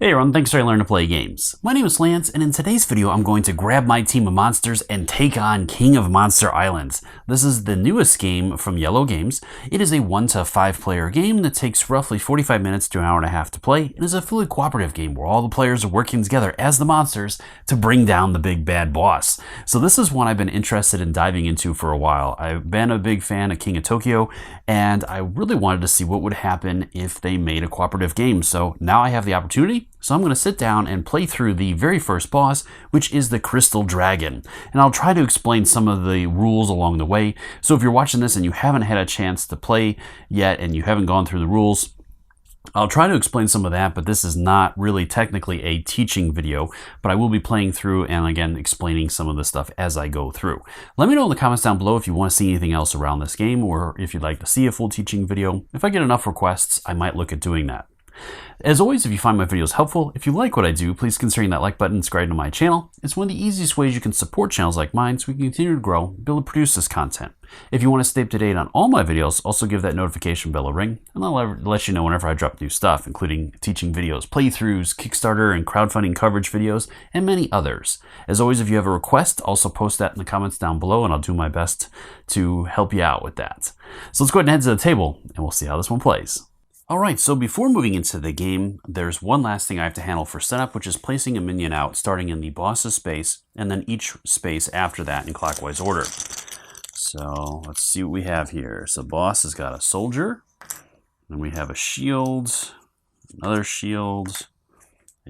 Hey everyone, thanks for learning to play games. My name is Lance, and in today's video I'm going to grab my team of monsters and take on King of Monster Islands. This is the newest game from IELLO Games. It is a 1 to 5 player game that takes roughly 45 minutes to an hour and a half to play, and is a fully cooperative game where all the players are working together as the monsters to bring down the big bad boss. So this is one I've been interested in diving into for a while. I've been a big fan of King of Tokyo, and I really wanted to see what would happen if they made a cooperative game. So now I have the opportunity. So I'm going to sit down and play through the very first boss, which is the Crystal Dragon. And I'll try to explain some of the rules along the way. So if you're watching this and you haven't had a chance to play yet and you haven't gone through the rules, I'll try to explain some of that, but this is not really technically a teaching video, but I will be playing through and again explaining some of the stuff as I go through. Let me know in the comments down below if you want to see anything else around this game or if you'd like to see a full teaching video. If I get enough requests, I might look at doing that. As always, if you find my videos helpful, if you like what I do, please consider hitting that like button and subscribe to my channel. It's one of the easiest ways you can support channels like mine so we can continue to grow and be able to produce this content. If you want to stay up to date on all my videos, also give that notification bell a ring, and I'll let you know whenever I drop new stuff, including teaching videos, playthroughs, Kickstarter and crowdfunding coverage videos, and many others. As always, if you have a request, also post that in the comments down below, and I'll do my best to help you out with that. So let's go ahead and head to the table, and we'll see how this one plays. Alright, so before moving into the game, there's one last thing I have to handle for setup, which is placing a minion out, starting in the boss's space, and then each space after that in clockwise order. So let's see what we have here. So boss has got a soldier, then we have a shield, another shield,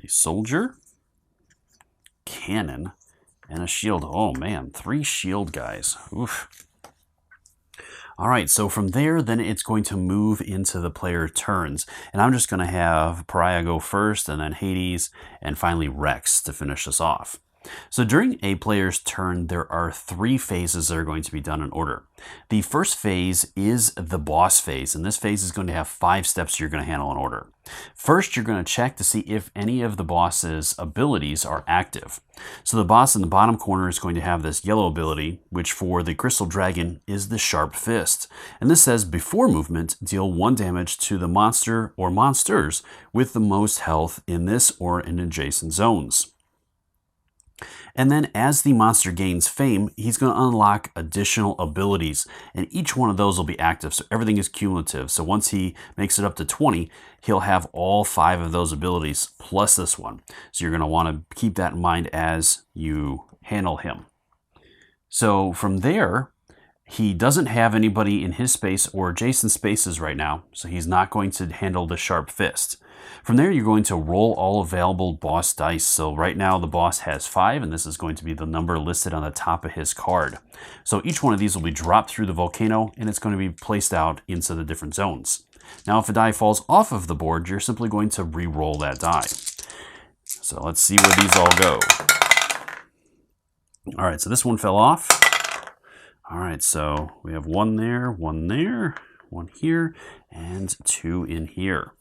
a soldier, cannon, and a shield. Oh man, 3 shield guys. Oof. Alright, so from there, then it's going to move into the player turns. And I'm just going to have Pariah go first, and then Hades, and finally Rex to finish us off. So during a player's turn, there are 3 phases that are going to be done in order. The first phase is the boss phase, and this phase is going to have 5 steps you're going to handle in order. First, you're going to check to see if any of the boss's abilities are active. So the boss in the bottom corner is going to have this yellow ability, which for the Crystal Dragon is the Sharp Fist. And this says, before movement, deal 1 damage to the monster or monsters with the most health in this or in adjacent zones. And then as the monster gains fame, he's going to unlock additional abilities, and each one of those will be active, so everything is cumulative. So once he makes it up to 20, he'll have all 5 of those abilities plus this one. So you're going to want to keep that in mind as you handle him. So from there, he doesn't have anybody in his space or adjacent spaces right now, so he's not going to handle the Sharp Fist. From there, you're going to roll all available boss dice. So right now the boss has 5, and this is going to be the number listed on the top of his card. So each one of these will be dropped through the volcano, and it's going to be placed out into the different zones. Now if a die falls off of the board, you're simply going to re-roll that die. So let's see where these all go. All right, so this one fell off. All right, so we have 1 there, 1 here, and 2 in here.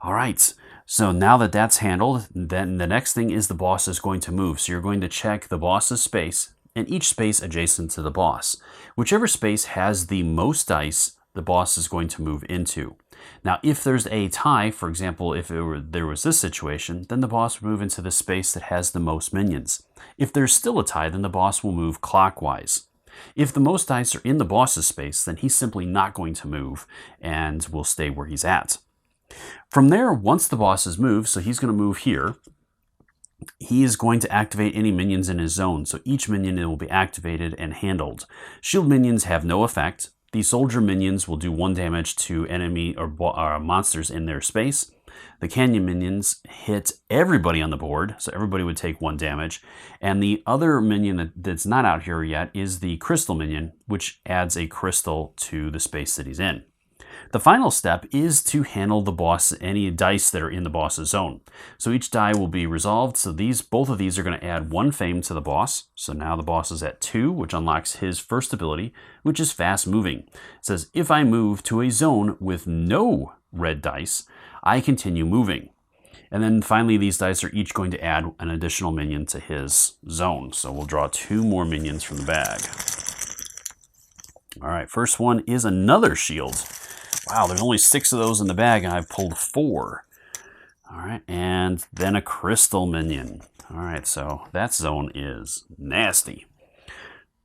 All right, so now that that's handled, then the next thing is the boss is going to move. So you're going to check the boss's space and each space adjacent to the boss. Whichever space has the most dice, the boss is going to move into. Now, if there's a tie, for example, if there was this situation, then the boss will move into the space that has the most minions. If there's still a tie, then the boss will move clockwise. If the most dice are in the boss's space, then he's simply not going to move and will stay where he's at. From there, once the boss has moved, so he's going to move here, he is going to activate any minions in his zone. So each minion will be activated and handled. Shield minions have no effect. The soldier minions will do 1 damage to enemy or monsters in their space. The canyon minions hit everybody on the board, so everybody would take 1 damage. And the other minion that's not out here yet is the crystal minion, which adds a crystal to the space that he's in. The final step is to handle the boss, any dice that are in the boss's zone. So each die will be resolved. So both of these are going to add 1 fame to the boss. So now the boss is at 2, which unlocks his first ability, which is fast moving. It says, if I move to a zone with no red dice, I continue moving. And then finally, these dice are each going to add an additional minion to his zone. So we'll draw 2 more minions from the bag. All right, first one is another shield. Wow, there's only 6 of those in the bag, and I've pulled 4. All right, and then a crystal minion. All right, so that zone is nasty.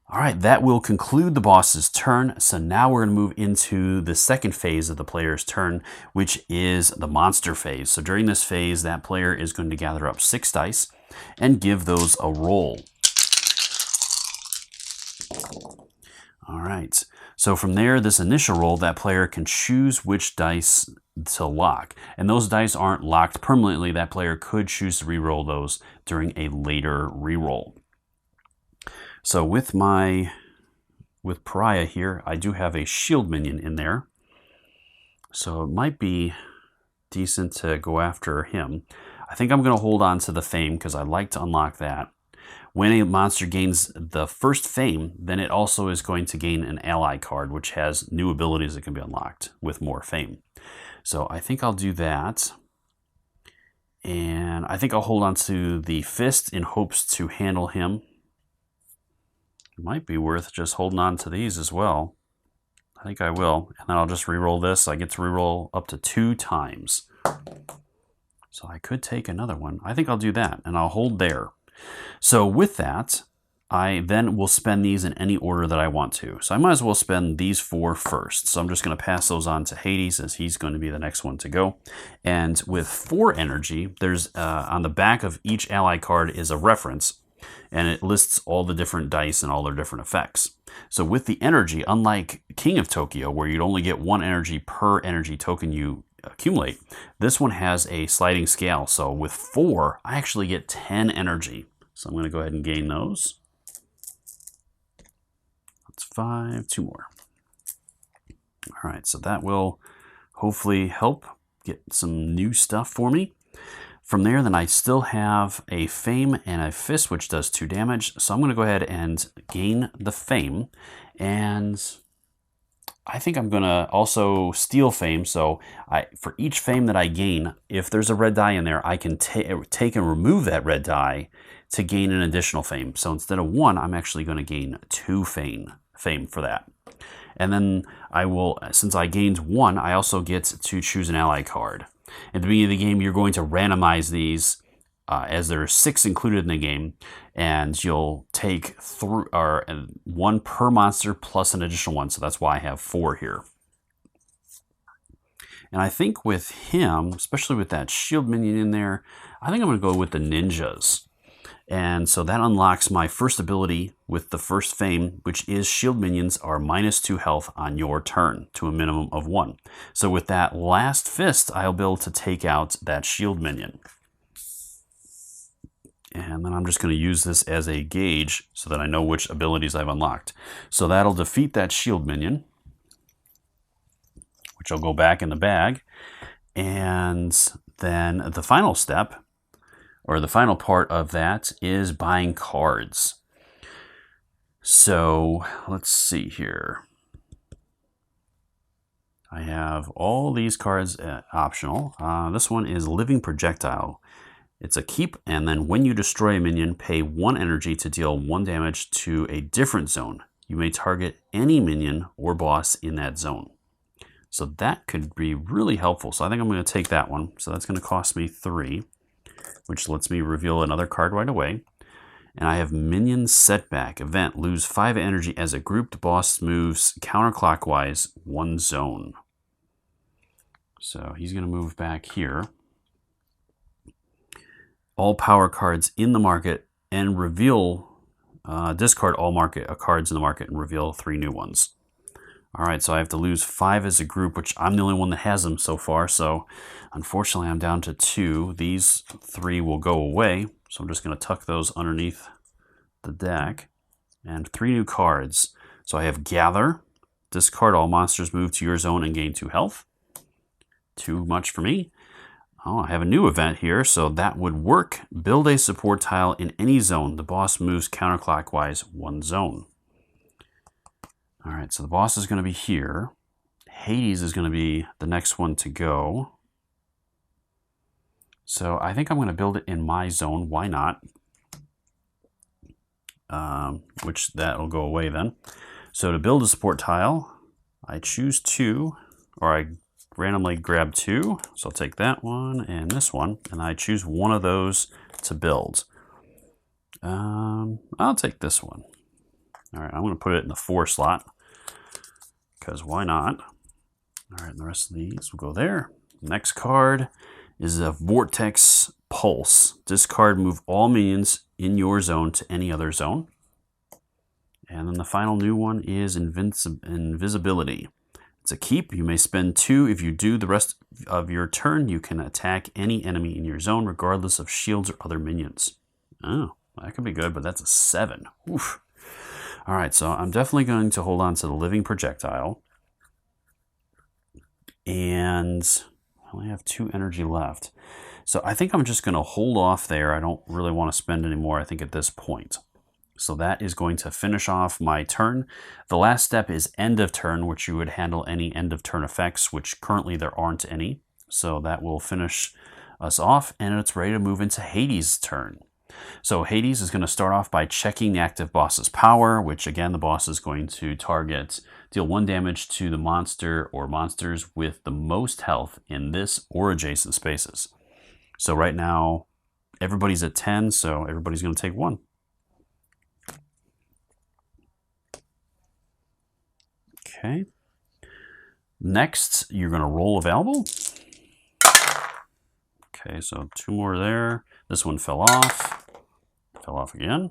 All right, that will conclude the boss's turn. So now we're going to move into the second phase of the player's turn, which is the monster phase. So during this phase, that player is going to gather up 6 dice and give those a roll. All right, so from there, this initial roll, that player can choose which dice to lock. And those dice aren't locked permanently. That player could choose to re-roll those during a later re-roll. So with Pariah here, I do have a shield minion in there. So it might be decent to go after him. I think I'm going to hold on to the Fame because I'd like to unlock that. When a monster gains the first Fame, then it also is going to gain an ally card, which has new abilities that can be unlocked with more Fame. So I think I'll do that. And I think I'll hold on to the Fist in hopes to handle him. It might be worth just holding on to these as well. I think I will. And then I'll just re-roll this. I get to re-roll up to 2 times. So I could take another one. I think I'll do that, and I'll hold there. So with that, I then will spend these in any order that I want to. So I might as well spend these 4 first. So I'm just going to pass those on to Hades, as he's going to be the next one to go. And with 4 energy, there's on the back of each ally card is a reference, and it lists all the different dice and all their different effects. So with the energy, unlike King of Tokyo, where you'd only get 1 energy per energy token you accumulate, this one has a sliding scale. So with 4, I actually get 10 energy. So I'm going to go ahead and gain those. That's 5, 2 more. All right, so that will hopefully help get some new stuff for me. From there, then I still have a Fame and a Fist, which does 2 damage. So I'm going to go ahead and gain the Fame. And I think I'm going to also steal Fame. So for each Fame that I gain, if there's a red die in there, I can take and remove that red die to gain an additional Fame. So instead of 1, I'm actually going to gain 2 Fame for that. And then I will, since I gained 1, I also get to choose an ally card. At the beginning of the game, you're going to randomize these as there are 6 included in the game, and you'll take 1 per monster plus an additional 1. So that's why I have 4 here. And I think with him, especially with that shield minion in there, I think I'm going to go with the ninjas. And so that unlocks my first ability with the first Fame, which is shield minions are -2 health on your turn to a minimum of 1. So with that last Fist, I'll be able to take out that shield minion. And then I'm just going to use this as a gauge so that I know which abilities I've unlocked. So that'll defeat that shield minion, which will go back in the bag. And then the final step, or the final part of that, is buying cards. So let's see here. I have all these cards optional. This one is Living Projectile. It's a keep, and then when you destroy a minion, pay 1 energy to deal 1 damage to a different zone. You may target any minion or boss in that zone. So that could be really helpful. So I think I'm going to take that one. So that's going to cost me 3, which lets me reveal another card right away. And I have Minion Setback. Event. Lose 5 energy as a grouped boss moves counterclockwise 1 zone. So he's going to move back here. All power cards in the market and reveal, discard all cards in the market and reveal 3 new ones. All right, so I have to lose 5 as a group, which I'm the only one that has them so far. So unfortunately, I'm down to 2. These 3 will go away. So I'm just going to tuck those underneath the deck. And 3 new cards. So I have Gather. Discard all monsters move to your zone and gain 2 health. Too much for me. Oh, I have a new event here, so that would work. Build a support tile in any zone. The boss moves counterclockwise 1 zone. All right, so the boss is going to be here. Hades is going to be the next one to go. So I think I'm going to build it in my zone. Why not? Which that will go away then. So to build a support tile, I choose 2, or I randomly grab two. So I'll take that one and this one, and I choose one of those to build. I'll take this one. All right, I'm going to put it in the 4 slot because why not? All right, and the rest of these will go there. Next card is a Vortex Pulse. Discard, move all minions in your zone to any other zone. And then the final new one is Invisibility. It's a keep. You may spend 2. If you do, the rest of your turn, you can attack any enemy in your zone, regardless of shields or other minions. Oh, that could be good, but that's a 7. Oof. All right, so I'm definitely going to hold on to the Living Projectile. And I only have 2 energy left. So I think I'm just going to hold off there. I don't really want to spend any more, I think, at this point. So that is going to finish off my turn. The last step is end of turn, which you would handle any end of turn effects, which currently there aren't any. So that will finish us off, and it's ready to move into Hades' turn. So Hades is going to start off by checking the active boss's power, which again, the boss is going to deal 1 damage to the monster or monsters with the most health in this or adjacent spaces. So right now, everybody's at 10, so everybody's going to take 1. Okay. Next, you're going to roll available. Okay, so 2 more there. This one fell off. Fell off again.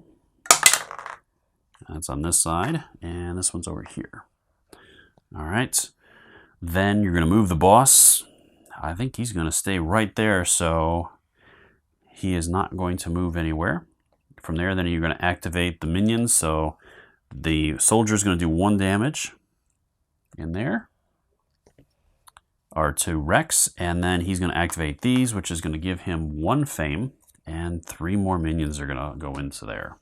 That's on this side, and this one's over here. All right. Then you're going to move the boss. I think he's going to stay right there, so he is not going to move anywhere. From there, then you're going to activate the minions. So the soldier is going to do 1 damage in there, or to Rex, and then he's going to activate these, which is going to give him 1 fame, and 3 more minions are going to go into there.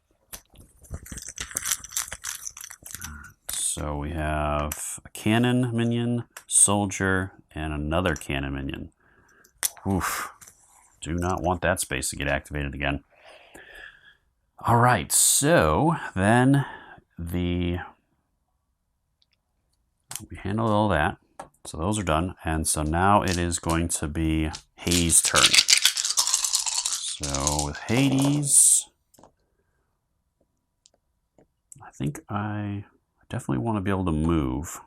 So we have a cannon minion, soldier, and another cannon minion. Oof. Do not want that space to get activated again. All right, so then we handled all that. So those are done. And so now it is going to be Hades' turn. So with Hades, I think I definitely want to be able to move.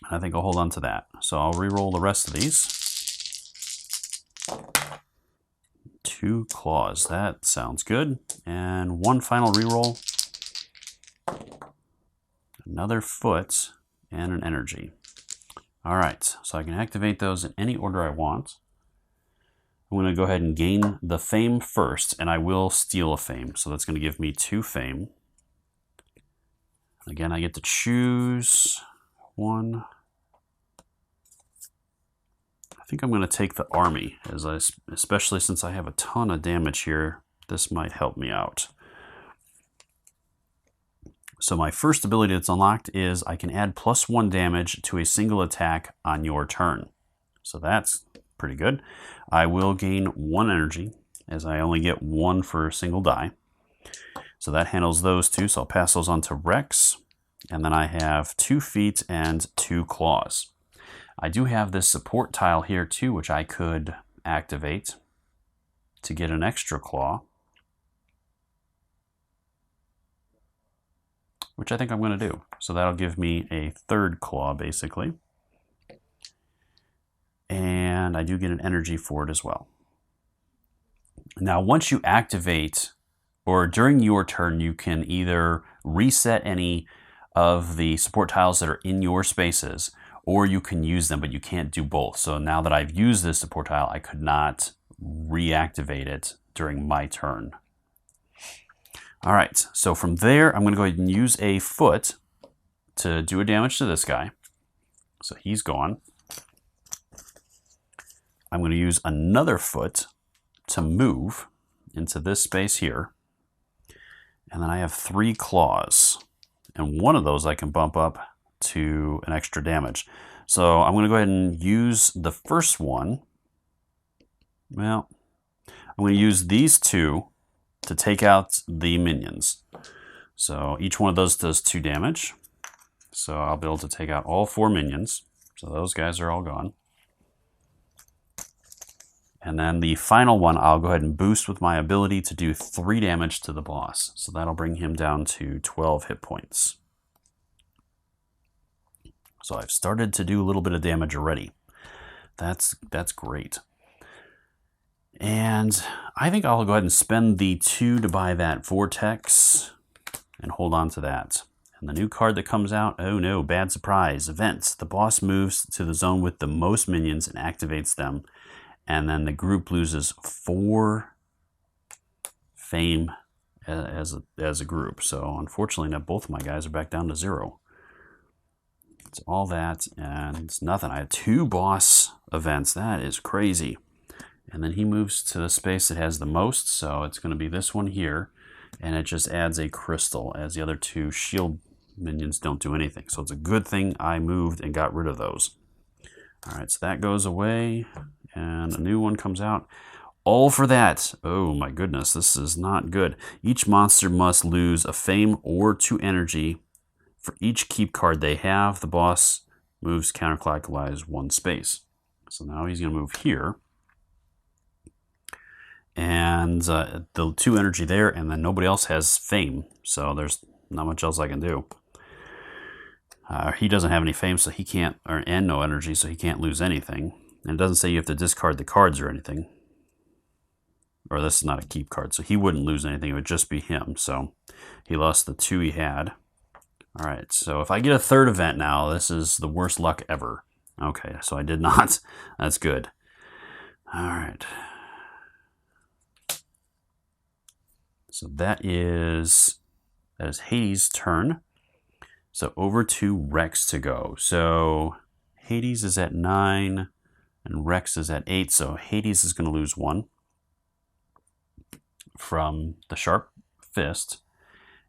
I think I'll hold on to that. So I'll re-roll the rest of these. 2 claws, that sounds good. And 1 final re-roll. Another foot and an energy. All right, so I can activate those in any order I want. I'm going to go ahead and gain the fame first, and I will steal a fame. So that's going to give me 2 fame. Again, I get to choose 1. I think I'm going to take the army, especially since I have a ton of damage here. This might help me out. So my first ability that's unlocked is I can add +1 damage to a single attack on your turn. So that's pretty good. I will gain 1 energy, as I only get 1 for a single die. So that handles those 2, so I'll pass those on to Rex. And then I have 2 feet and 2 claws. I do have this support tile here too, which I could activate to get an extra claw, which I think I'm going to do. So that'll give me a 3rd claw, basically. And I do get an energy for it as well. Now, once you activate, or during your turn, you can either reset any of the support tiles that are in your spaces, or you can use them, but you can't do both. So now that I've used this support tile, I could not reactivate it during my turn. All right, so from there, I'm going to go ahead and use a foot to do a damage to this guy. So he's gone. I'm going to use another foot to move into this space here. And then I have 3 claws. And one of those I can bump up to an extra damage. So I'm going to go ahead and use the first one. Well, I'm going to use these 2 to take out the minions. So each one of those does 2 damage. So I'll be able to take out all 4 minions. So those guys are all gone. And then the final one, I'll go ahead and boost with my ability to do 3 damage to the boss. So that'll bring him down to 12 hit points. So I've started to do a little bit of damage already. That's great. And I think I'll go ahead and spend the 2 to buy that Vortex and hold on to that. And the new card that comes out, oh no, bad surprise. Events. The boss moves to the zone with the most minions and activates them. And then the group loses 4 fame as a group. So unfortunately, now both of my guys are back down to 0. It's all that and it's nothing. I had 2 boss events. That is crazy. And then he moves to the space that has the most. So it's going to be this one here. And it just adds a crystal as the other 2 shield minions don't do anything. So it's a good thing I moved and got rid of those. All right, so that goes away. And a new one comes out. All for that. Oh my goodness, this is not good. Each monster must lose a fame or 2 energy for each keep card they have. The boss moves counterclockwise 1 space. So now he's going to move here. And the 2 energy there, and then nobody else has fame. So there's not much else I can do. He doesn't have any fame, so he can't, and no energy, so he can't lose anything. And it doesn't say you have to discard the cards or anything. Or this is not a keep card, so he wouldn't lose anything. It would just be him. So he lost the 2 he had. All right, so if I get a 3rd event now, this is the worst luck ever. Okay, so I did not. That's good. All right. So that is Hades' turn. So over to Rex to go. So Hades is at 9. And Rex is at 8, so Hades is going to lose 1 from the Sharp Fist.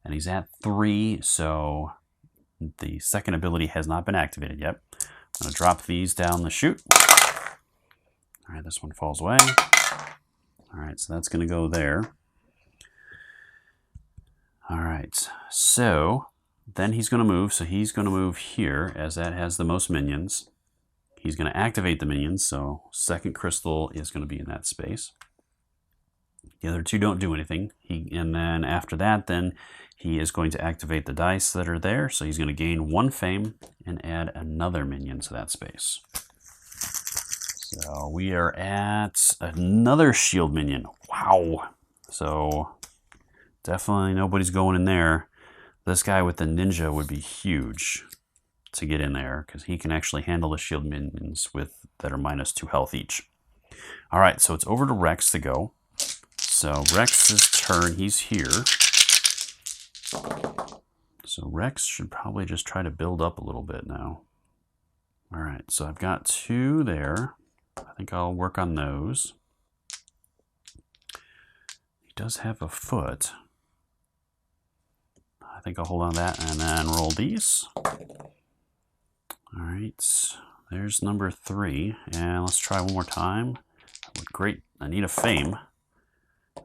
And he's at 3, so the second ability has not been activated yet. I'm going to drop these down the chute. All right, this one falls away. All right, so that's going to go there. All right, so then he's going to move. So he's going to move here, as that has the most minions. He's going to activate the minions, so second crystal is going to be in that space. The other 2 don't do anything. And then after that, then he is going to activate the dice that are there. So he's going to gain 1 fame and add another minion to that space. So we are at another shield minion. Wow. So definitely nobody's going in there. This guy with the ninja would be huge to get in there, because he can actually handle the shield minions that are minus 2 health each. All right, so it's over to Rex to go. So Rex's turn, he's here. So Rex should probably just try to build up a little bit now. All right, so I've got 2 there. I think I'll work on those. He does have a foot. I think I'll hold on to that and then roll these. All right, there's number 3, and let's try one more time. Great, I need a fame.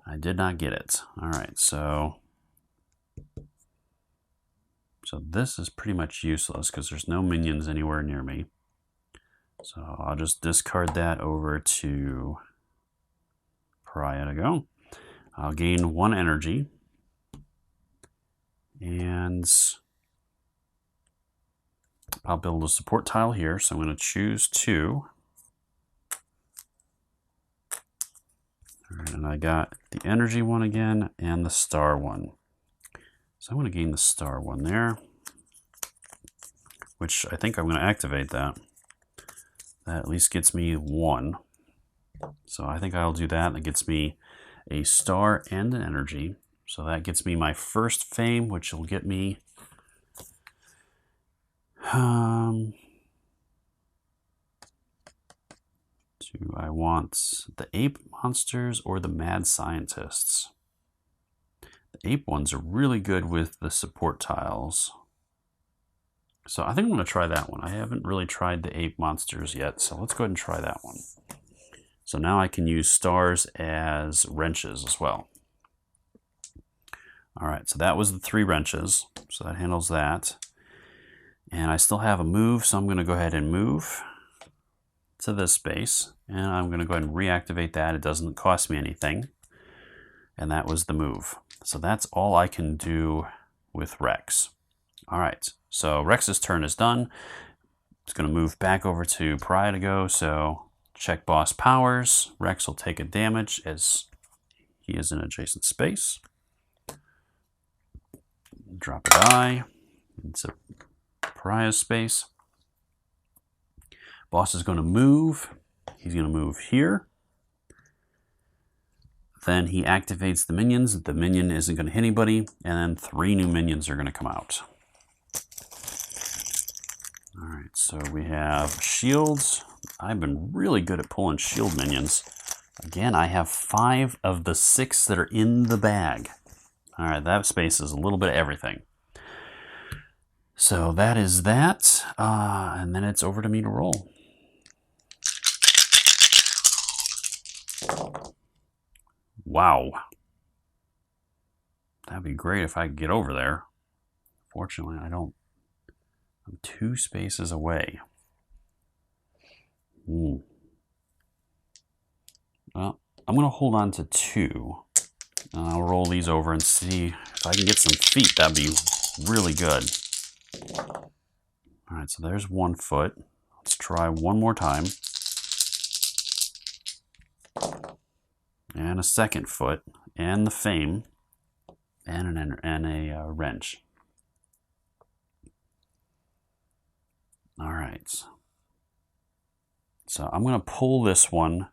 I did not get it. All right, so this is pretty much useless because there's no minions anywhere near me. So I'll just discard that over to Pariah to go. I'll gain 1 energy, and I'll build a support tile here, so I'm going to choose 2. All right, and I got the energy one again and the star one. So I'm going to gain the star one there, which I think I'm going to activate that. That at least gets me 1. So I think I'll do that. That gets me a star and an energy. So that gets me my first fame, which will get me do I want the ape monsters or the mad scientists? The ape ones are really good with the support tiles. So I think I'm going to try that one. I haven't really tried the ape monsters yet, so let's go ahead and try that one. So now I can use stars as wrenches as well. All right, so that was the 3 wrenches. So that handles that. And I still have a move, so I'm going to go ahead and move to this space. And I'm going to go ahead and reactivate that. It doesn't cost me anything. And that was the move. So that's all I can do with Rex. All right, so Rex's turn is done. It's going to move back over to Pariah to go. So check boss powers. Rex will take a damage as he is in adjacent space. Drop a die into Pariah's space. Boss is going to move. He's going to move here. Then he activates the minions. The minion isn't going to hit anybody. And then 3 new minions are going to come out. All right, so we have shields. I've been really good at pulling shield minions. Again, I have 5 of the 6 that are in the bag. All right, that space is a little bit of everything. So that is that. And then it's over to me to roll. Wow. That'd be great if I could get over there. Fortunately, I don't. I'm 2 spaces away. Well, I'm going to hold on to 2. I'll roll these over and see if I can get some feet. That'd be really good. All right, so there's 1 foot. Let's try one more time. And a 2nd foot, and the fame, and a wrench. All right. So I'm going to pull this one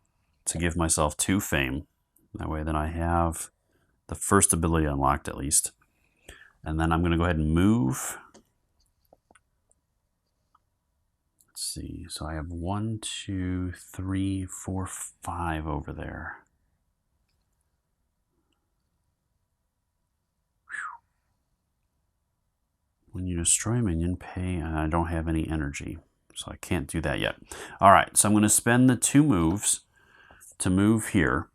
to give myself 2 fame. That way then I have the first ability unlocked at least. And then I'm going to go ahead and move. Let's see. So I have 1, 2, 3, 4, 5 over there. When you destroy a minion, pay. I don't have any energy, so I can't do that yet. All right, so I'm going to spend the 2 moves to move here.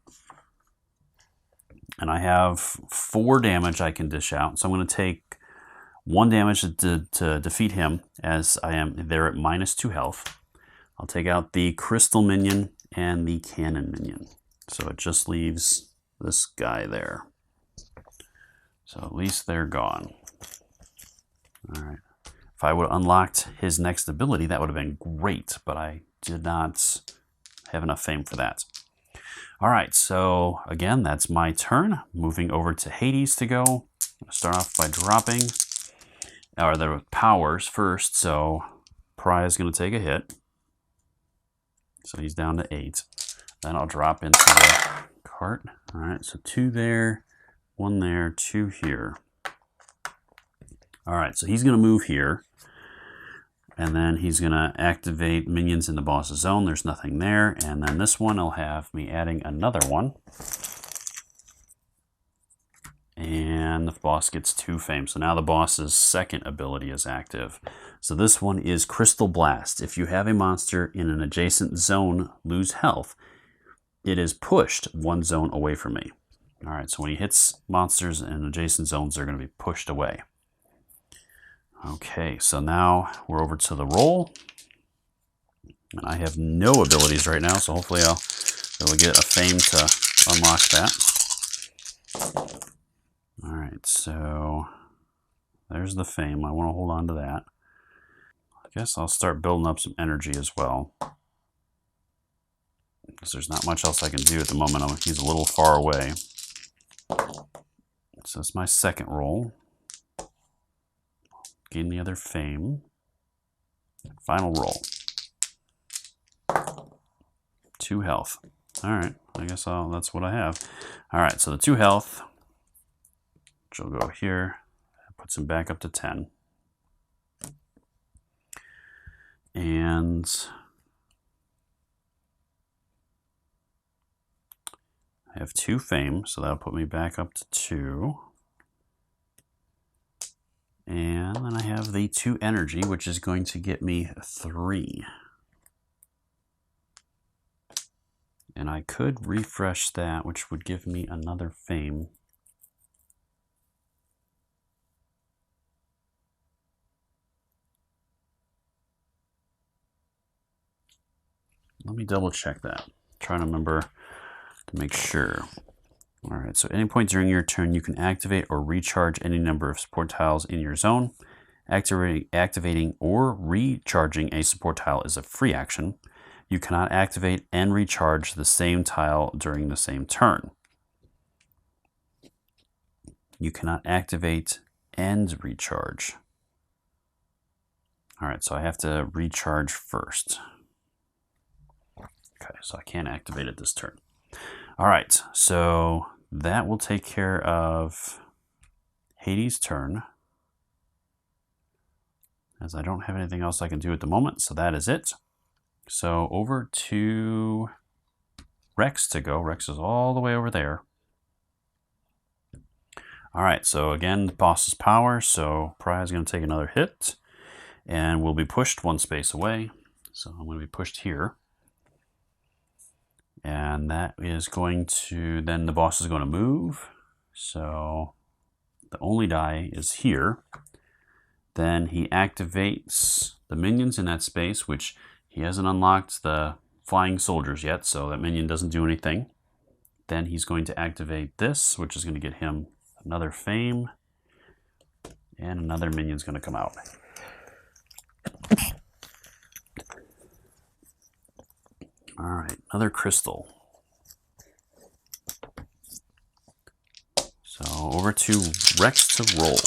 And I have 4 damage I can dish out. So I'm going to take 1 damage to defeat him, as I am there at -2 health. I'll take out the crystal minion and the cannon minion. So it just leaves this guy there. So at least they're gone. All right. If I would have unlocked his next ability, that would have been great, but I did not have enough fame for that. All right, so again, that's my turn. Moving over to Hades to go. I'm going to start off by dropping the powers first. So Pariah is going to take a hit. So he's down to 8. Then I'll drop into the cart. All right, so 2 there, 1 there, 2 here. All right, so he's going to move here. And then he's going to activate minions in the boss's zone. There's nothing there. And then this one, I'll have me adding another one. And the boss gets 2 fame. So now the boss's 2nd ability is active. So this one is Crystal Blast. If you have a monster in an adjacent zone lose health, it is pushed 1 zone away from me. All right, so when he hits monsters in adjacent zones, they're going to be pushed away. Okay, so now we're over to the roll. And I have no abilities right now, so hopefully I'll be able to get a fame to unlock that. All right, so there's the fame. I want to hold on to that. I guess I'll start building up some energy as well, because there's not much else I can do at the moment. He's a little far away. So it's my 2nd roll. Gain the other fame. Final roll. 2 health. All right, I guess that's what I have. All right, so the 2 health, which will go here, puts him back up to 10. And I have 2 fame, so that'll put me back up to 2. And then I have the 2 energy, which is going to get me 3. And I could refresh that, which would give me another fame. Let me double check that. Trying to remember to make sure. All right, so at any point during your turn, you can activate or recharge any number of support tiles in your zone. Activating or recharging a support tile is a free action. You cannot activate and recharge the same tile during the same turn. You cannot activate and recharge. All right, so I have to recharge first. Okay, so I can't activate it this turn. All right, so that will take care of Hades' turn, as I don't have anything else I can do at the moment, so that is it. So over to Rex to go. Rex is all the way over there. All right, so again, the boss's power, so Pariah is going to take another hit, and will be pushed one space away. So I'm going to be pushed here. And that is going to, then the boss is going to move. So the only die is here. Then he activates the minions in that space, which he hasn't unlocked the flying soldiers yet, so that minion doesn't do anything. Then he's going to activate this, which is going to get him another fame. And another minion's going to come out. All right, another crystal. So over to Rex to roll.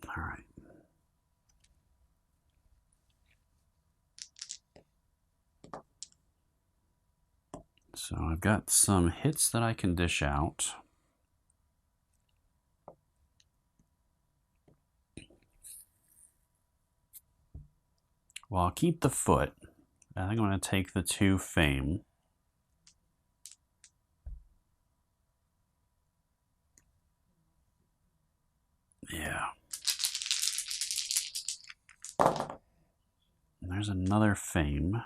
All right. So I've got some hits that I can dish out. Well, I'll keep the foot. I think I'm going to take the 2 fame. Yeah. And there's another fame.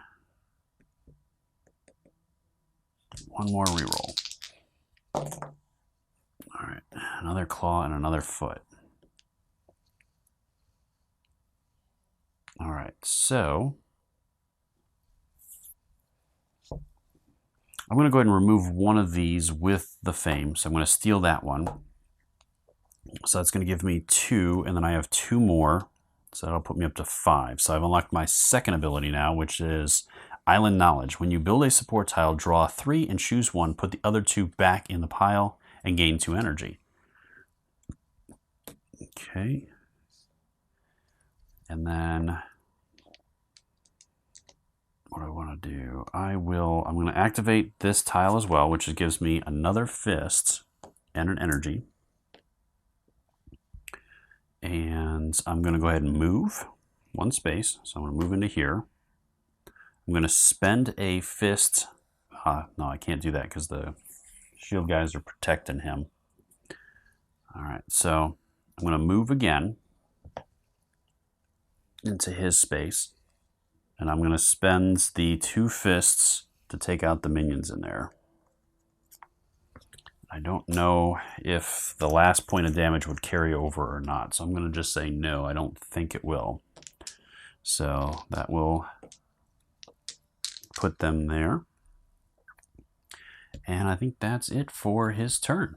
One more reroll. All right, another claw and another foot. All right, so I'm going to go ahead and remove one of these with the fame. So I'm going to steal that one. So that's going to give me 2, and then I have 2 more. So that'll put me up to 5. So I've unlocked my second ability now, which is Island Knowledge. When you build a support tile, draw 3 and choose 1. Put the other 2 back in the pile and gain 2 energy. Okay. And then what I want to do, I'm going to activate this tile as well, which gives me another fist and an energy. And I'm going to go ahead and move 1 space. So I'm going to move into here. I'm going to spend a fist. No, I can't do that because the shield guys are protecting him. All right, so I'm going to move again into his space. And I'm going to spend the 2 fists to take out the minions in there. I don't know if the last point of damage would carry over or not. So I'm going to just say no, I don't think it will. So that will put them there. And I think that's it for his turn.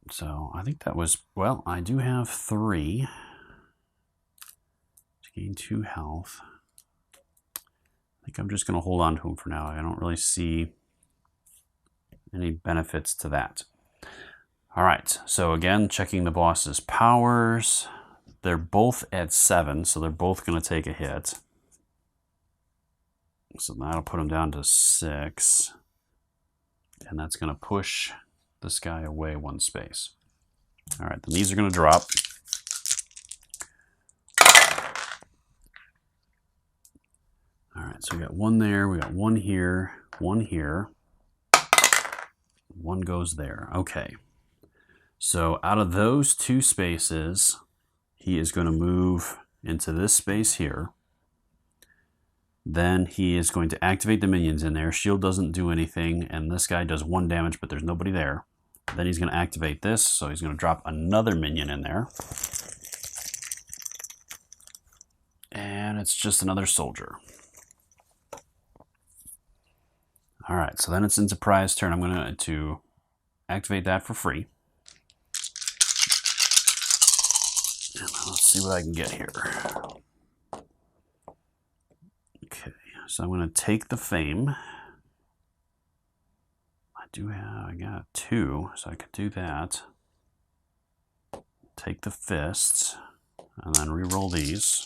So I think that was, well, I do have 3 to gain 2 health. I think I'm just going to hold on to him for now. I don't really see any benefits to that. All right, so again, checking the boss's powers. They're both at 7, so they're both going to take a hit. So that'll put them down to 6. And that's going to push this guy away 1 space. All right, then these are going to drop. All right, so we got 1 there, we got 1 here, 1 here. 1 goes there. Okay. So out of those 2 spaces, he is going to move into this space here. Then he is going to activate the minions in there. Shield doesn't do anything, and this guy does 1 damage, but there's nobody there. Then he's going to activate this, so he's going to drop another minion in there. it's just another soldier. All right, so then it's into prize turn. I'm going to activate that for free. And let's see what I can get here. Okay, so I'm going to take the fame. I got 2, so I could do that. Take the fists, and then re-roll these.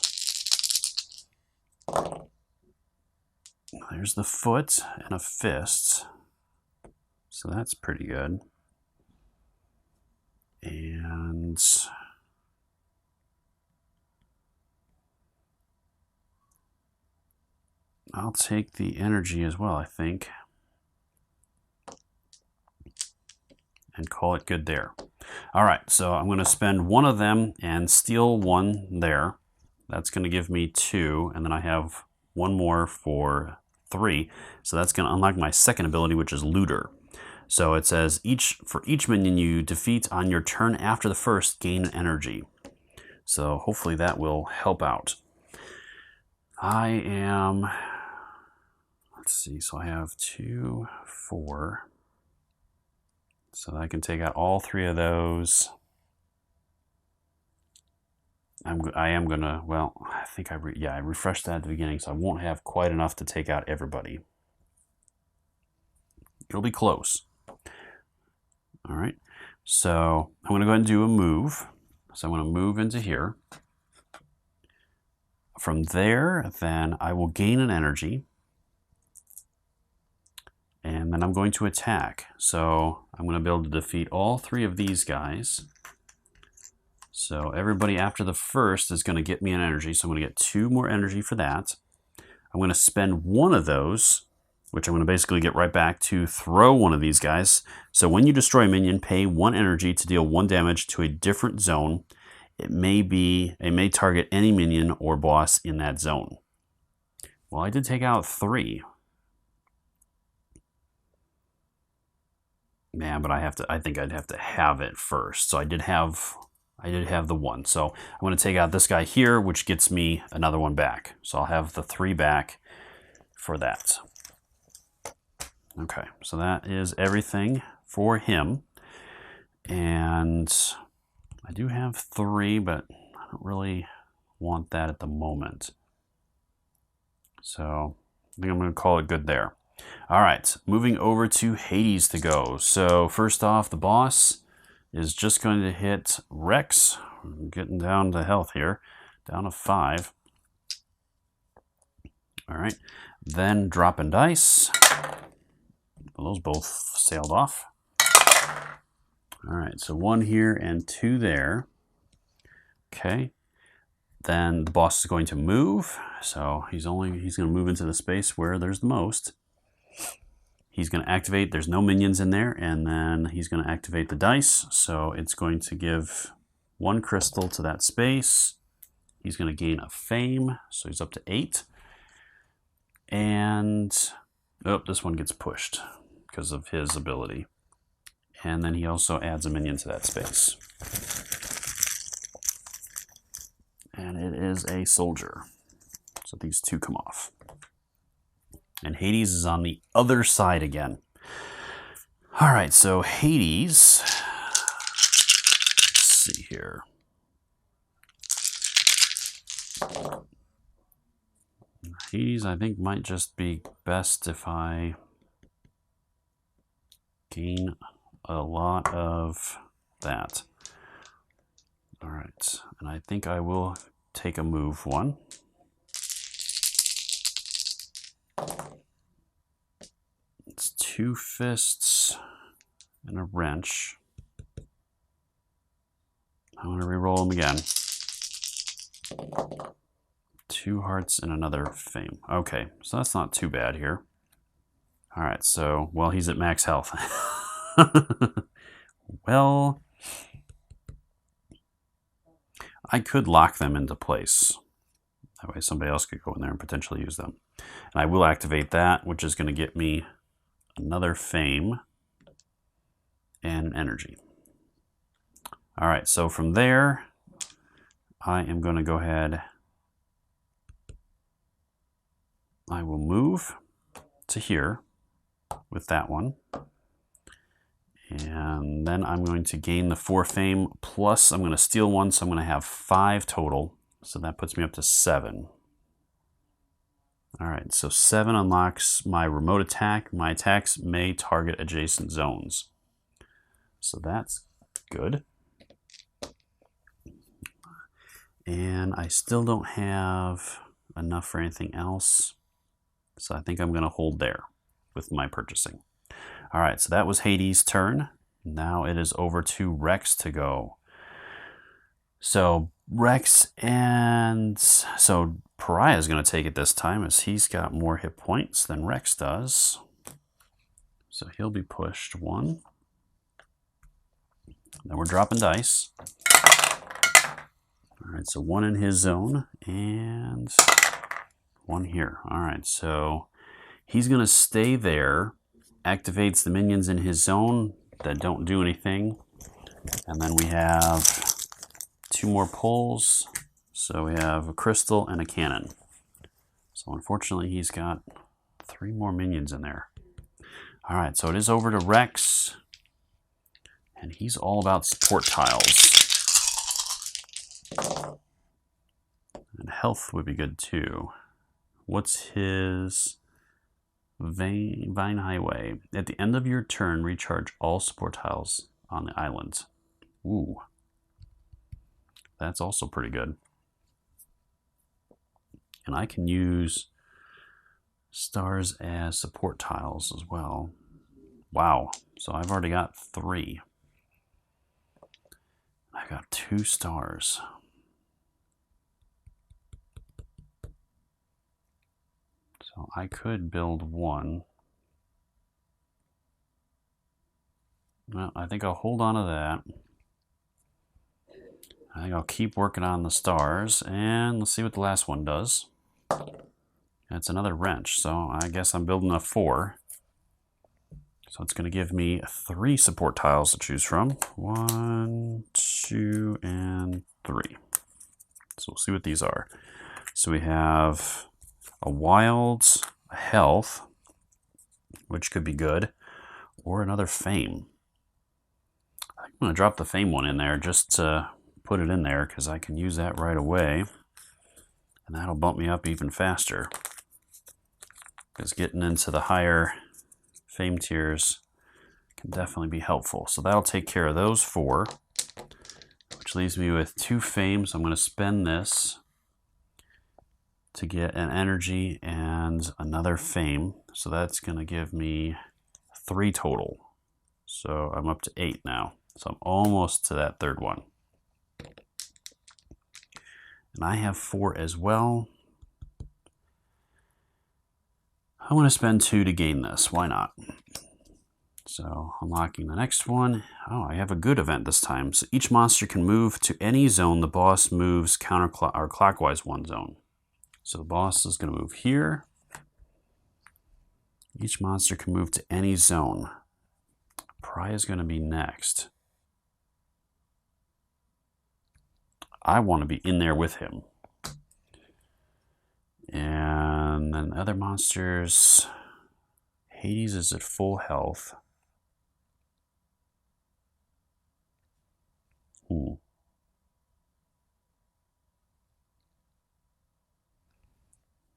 There's the foot and a fist. So that's pretty good. And I'll take the energy as well, I think. And call it good there. All right, so I'm going to spend 1 of them and steal 1 there. That's going to give me 2, and then I have 1 more for 3. So that's going to unlock my second ability, which is Looter. So it says for each minion you defeat on your turn after the first, gain energy. So hopefully that will help out. Let's see, so I have 2, 4. So I can take out all 3 of those. I am gonna, well, I think I refreshed that at the beginning, so I won't have quite enough to take out everybody. It'll be close. All right, so I'm gonna go ahead and do a move. So I'm gonna move into here. From there, then I will gain an energy. And then I'm going to attack. So I'm going to be able to defeat all 3 of these guys. So everybody after the first is going to get me an energy. So I'm going to get 2 more energy for that. I'm going to spend 1 of those, which I'm going to basically get right back to throw 1 of these guys. So when you destroy a minion, pay 1 energy to deal 1 damage to a different zone. It may target any minion or boss in that zone. Well, I did take out 3. Man, but I think I'd have to have it first. So I did have the 1. So I'm going to take out this guy here, which gets me another 1 back. So I'll have the 3 back for that. Okay, so that is everything for him. And I do have 3, but I don't really want that at the moment. So I think I'm going to call it good there. All right, moving over to Hades to go. So first off, the boss is just going to hit Rex. I'm getting down to health here, down to 5. All right, then dropping dice. Well, those both sailed off. All right, so 1 here and 2 there. Okay, then the boss is going to move. So he's going to move into the space where there's the most. He's going to activate, there's no minions in there, and then he's going to activate the dice. So it's going to give 1 crystal to that space. He's going to gain a fame, so he's up to 8. And, oh, this one gets pushed because of his ability. And then he also adds a minion to that space. And it is a soldier. So these 2 come off. And Hades is on the other side again. All right, so Hades, let's see here. Hades, I think, might just be best if I gain a lot of that. All right, and I think I will take a move 1. It's 2 fists and a wrench. I'm going to re-roll them again. 2 hearts and another fame. Okay, so that's not too bad here. All right, so, well, he's at max health. Well, I could lock them into place. That way somebody else could go in there and potentially use them. And I will activate that, which is going to get me another fame and energy. All right, so from there, I am going to go ahead I will move to here with that one. And then I'm going to gain the 4 fame, plus I'm going to steal 1, so I'm going to have 5 total. So that puts me up to 7. All right, so 7 unlocks my remote attack. My attacks may target adjacent zones. So that's good. And I still don't have enough for anything else. So I think I'm going to hold there with my purchasing. All right, so that was Hades' turn. Now it is over to Rex to go. So Rex and so Pariah is going to take it this time as he's got more hit points than Rex does. So he'll be pushed 1. Then we're dropping dice. All right, so 1 in his zone and 1 here. All right, so he's going to stay there, activates the minions in his zone that don't do anything. And then we have 2 more pulls. So we have a crystal and a cannon. So unfortunately, he's got 3 more minions in there. All right, so it is over to Rex. And he's all about support tiles. And health would be good too. What's his Vine Highway? At the end of your turn, recharge all support tiles on the island. Ooh. That's also pretty good. And I can use stars as support tiles as well. Wow. So I've already got 3. I got 2 stars. So I could build 1. Well, I think I'll hold on to that. I think I'll keep working on the stars, and let's see what the last one does. It's another wrench, so I guess I'm building a 4. So it's going to give me 3 support tiles to choose from. 1, 2, and 3. So we'll see what these are. So we have a wild, a health, which could be good, or another fame. I'm going to drop the fame one in there just to put it in there because I can use that right away. And that'll bump me up even faster. Because getting into the higher fame tiers can definitely be helpful. So that'll take care of those 4, which leaves me with 2 fames. I'm going to spend this to get an energy and another fame. So that's going to give me 3 total. So I'm up to 8 now. So I'm almost to that 3rd one. And I have 4 as well. I want to spend 2 to gain this. Why not? So unlocking the next one. Oh, I have a good event this time. So each monster can move to any zone the boss moves clockwise 1 zone. So the boss is going to move here. Each monster can move to any zone. Pariah is going to be next. I want to be in there with him. And then other monsters. Hades is at full health.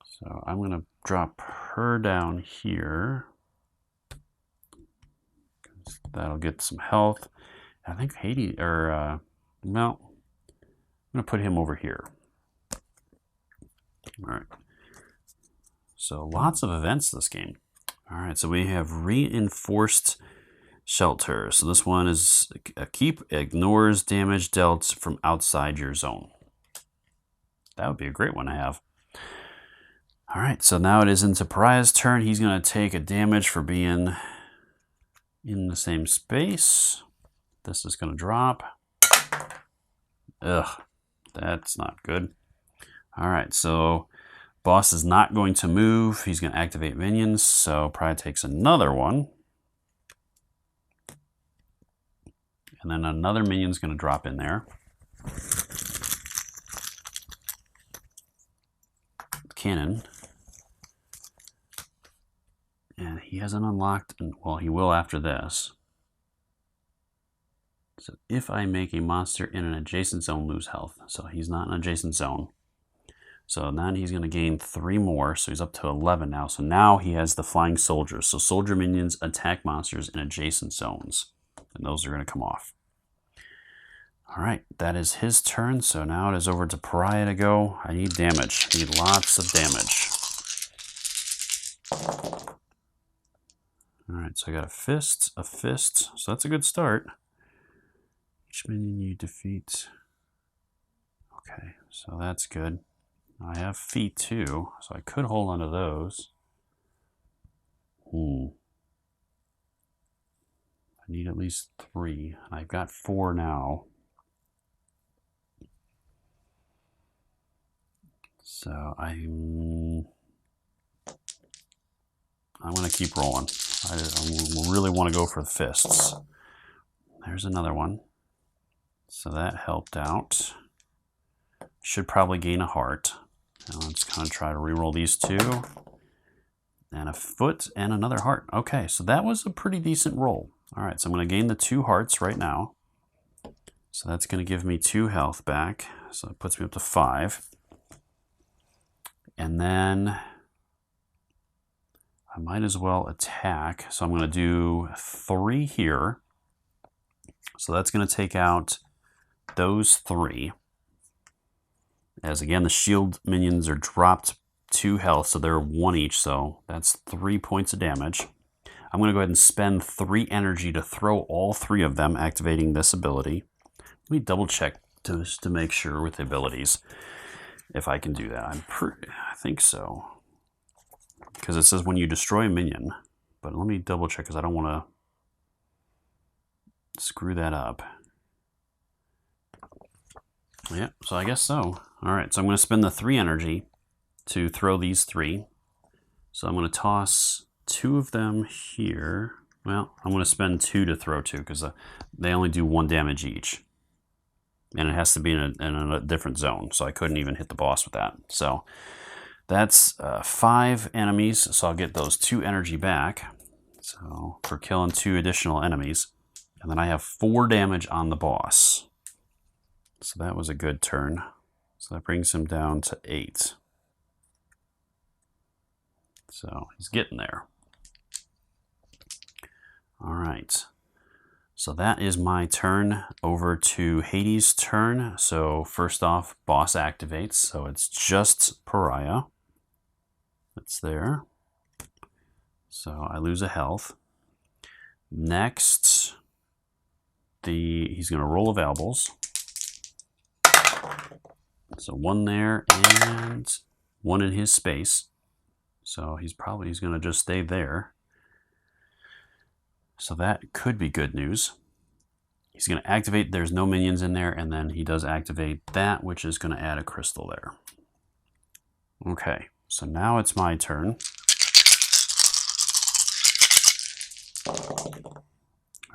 So I'm going to drop her down here. That'll get some health. I think Hades, or, well, I'm going to put him over here. All right. So lots of events this game. All right, so we have reinforced shelter. So this one is a keep, ignores damage dealt from outside your zone. That would be a great one to have. All right, so now it is into Pariah's turn. He's going to take a damage for being in the same space. This is going to drop. Ugh, that's not good. All right, so boss is not going to move. He's going to activate minions, so Pariah takes another one. And then another minion's going to drop in there. Cannon. hasn't unlocked, well, he will after this. So if I make a monster in an adjacent zone lose health, so he's not in an adjacent zone. So then he's going to gain 3 more, so he's up to 11 now. So now he has the flying soldiers. So soldier minions attack monsters in adjacent zones, and those are going to come off. All right, that is his turn. So now it is over to Pariah to go. I need damage. I need lots of damage. All right, so I got a fist. So that's a good start. Each minion you defeat. Okay, so that's good. I have feet too, so I could hold on to those. I need at least 3. I've got 4 now. So I'm going to keep rolling. I really want to go for the fists. There's another one. So that helped out. Should probably gain a heart. Now let's kind of try to reroll these 2. And a foot and another heart. Okay, so that was a pretty decent roll. All right, so I'm going to gain the 2 hearts right now. So that's going to give me 2 health back. So it puts me up to 5. And then I might as well attack. So I'm going to do 3 here. So that's going to take out those 3. As again, the shield minions are dropped 2 health, so they're 1 each, so that's 3 points of damage. I'm going to go ahead and spend 3 energy to throw all 3 of them, activating this ability. Let me double check to make sure with the abilities if I can do that. I think so. Because it says when you destroy a minion. But let me double check because I don't want to screw that up. Yeah, so I guess so. All right, so I'm going to spend the 3 energy to throw these 3. So I'm going to toss 2 of them here. Well, I'm going to spend 2 to throw 2 because they only do 1 damage each. And it has to be in a different zone, so I couldn't even hit the boss with that. So that's 5 enemies, so I'll get those 2 energy back. So for killing 2 additional enemies. And then I have 4 damage on the boss. So that was a good turn. So that brings him down to 8. So he's getting there. All right. So that is my turn. Over to Hades' turn. So first off, boss activates. So it's just Pariah. It's there. So I lose a health. Next, he's going to roll availables. So 1 there and 1 in his space. So he's going to just stay there. So that could be good news. He's going to activate, there's no minions in there, and then he does activate that, which is going to add a crystal there. Okay, so now it's my turn.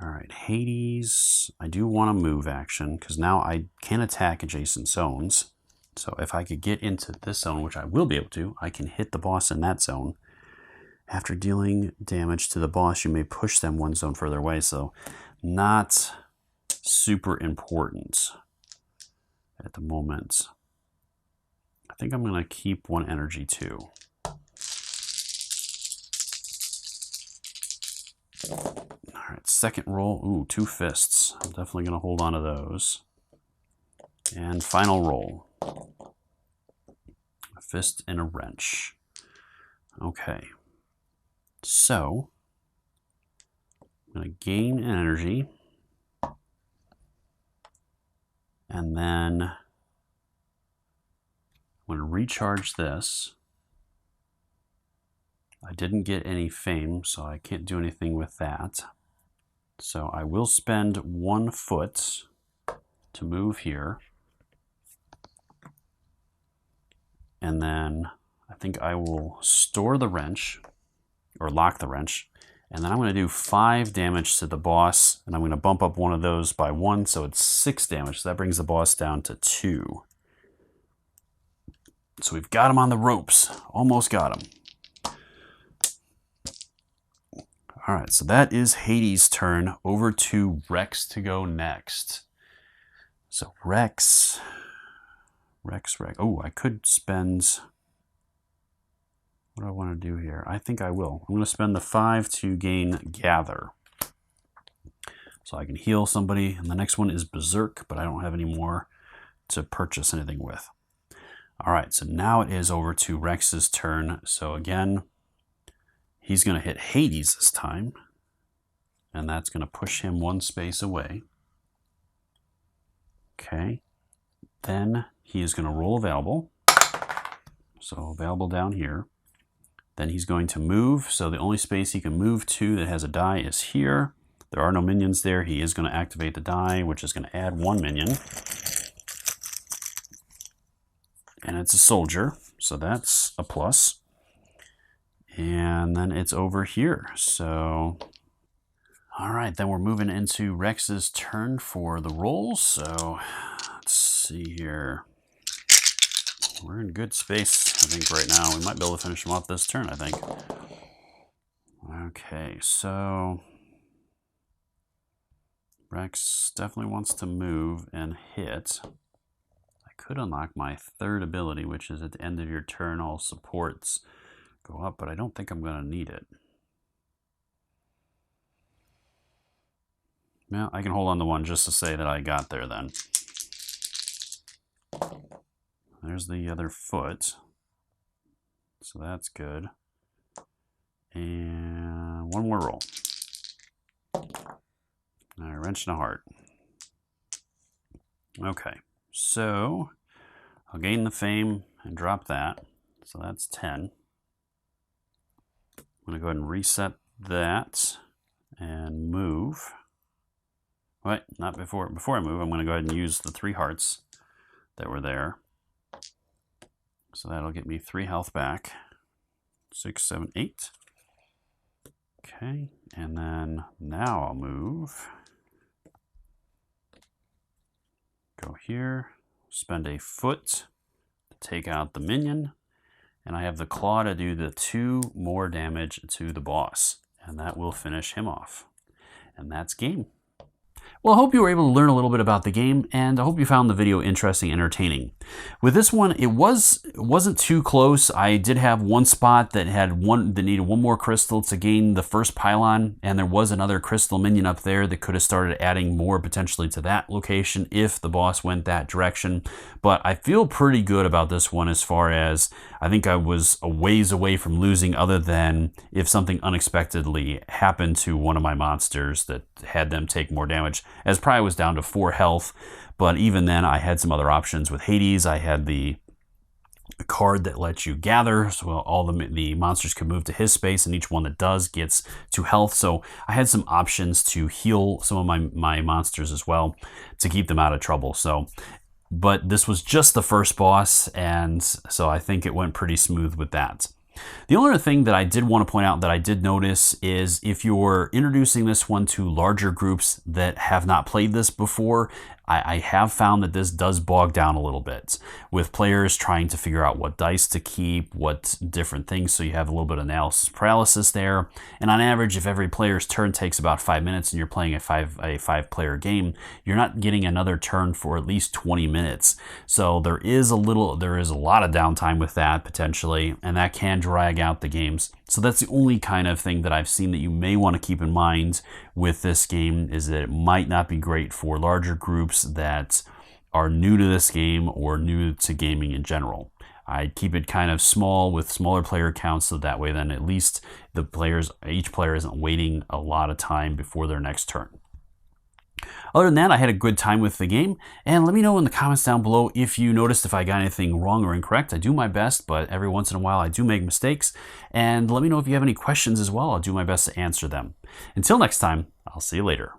All right, Hades, I do want to move action, because now I can attack adjacent zones. So if I could get into this zone, which I will be able to, I can hit the boss in that zone. After dealing damage to the boss, you may push them 1 zone further away. So not super important at the moment. I think I'm going to keep 1 energy too. All right, second roll. Ooh, 2 fists. I'm definitely going to hold on to those. And final roll. A fist and a wrench. Okay. So, I'm going to gain an energy. And then I'm going to recharge this. I didn't get any fame, so I can't do anything with that. So I will spend 1 foot to move here. And then I think I will store the wrench, or lock the wrench. And then I'm going to do 5 damage to the boss, and I'm going to bump up 1 of those by 1, so it's 6 damage. So that brings the boss down to 2. So we've got him on the ropes. Almost got him. All right, so that is Hades' turn. Over to Rex to go next. So Rex. Oh, I could spend... What do I want to do here? I think I will. I'm going to spend the 5 to gain Gather. So I can heal somebody. And the next one is Berserk, but I don't have any more to purchase anything with. All right, so now it is over to Rex's turn. So again, he's going to hit Hades this time. And that's going to push him 1 space away. Okay. Then he is going to roll available. So available down here. Then he's going to move. So the only space he can move to that has a die is here. There are no minions there. He is going to activate the die, which is going to add 1 minion. And it's a soldier, so that's a plus. And then it's over here. So, all right, then we're moving into Rex's turn for the rolls. So let's see here. We're in good space, I think, right now. We might be able to finish him off this turn, I think. Okay, so Rex definitely wants to move and hit. I could unlock my 3rd ability, which is at the end of your turn, all supports go up, but I don't think I'm going to need it. Well, I can hold on to 1 just to say that I got there then. There's the other foot. So that's good. And 1 more roll. All right, wrench and a heart. Okay, so I'll gain the fame and drop that. So that's 10. I'm going to go ahead and reset that and move. Wait, not before. Before I move, I'm going to go ahead and use the 3 hearts that were there. So that'll get me 3 health back. 6, 7, 8. Okay, and then now I'll move. Go here, spend a foot to take out the minion, and I have the claw to do the 2 more damage to the boss, and that will finish him off. And that's game. Well, I hope you were able to learn a little bit about the game, and I hope you found the video interesting and entertaining. With this one, it wasn't too close. I did have 1 spot that needed 1 more crystal to gain the first pylon, and there was another crystal minion up there that could have started adding more potentially to that location if the boss went that direction. But I feel pretty good about this one as far as I think I was a ways away from losing, other than if something unexpectedly happened to one of my monsters that had them take more damage, as probably was down to 4 health. But even then, I had some other options with Hades. I had the card that lets you gather, so all the monsters can move to his space, and each one that does gets 2 health. So I had some options to heal some of my monsters as well to keep them out of trouble. But this was just the first boss, and so I think it went pretty smooth with that. The only other thing that I did want to point out that I did notice is if you're introducing this one to larger groups that have not played this before, I have found that this does bog down a little bit with players trying to figure out what dice to keep, what different things, so you have a little bit of analysis paralysis there. And on average, if every player's turn takes about 5 minutes and you're playing a five-player game, you're not getting another turn for at least 20 minutes. So there is a lot of downtime with that potentially, and that can drag out the games. So that's the only kind of thing that I've seen that you may want to keep in mind with this game, is that it might not be great for larger groups that are new to this game or new to gaming in general. I'd keep it kind of small with smaller player counts, so that way then at least each player isn't waiting a lot of time before their next turn. Other than that, I had a good time with the game, and let me know in the comments down below if you noticed if I got anything wrong or incorrect. I do my best, but every once in a while I do make mistakes, and let me know if you have any questions as well. I'll do my best to answer them. Until next time, I'll see you later.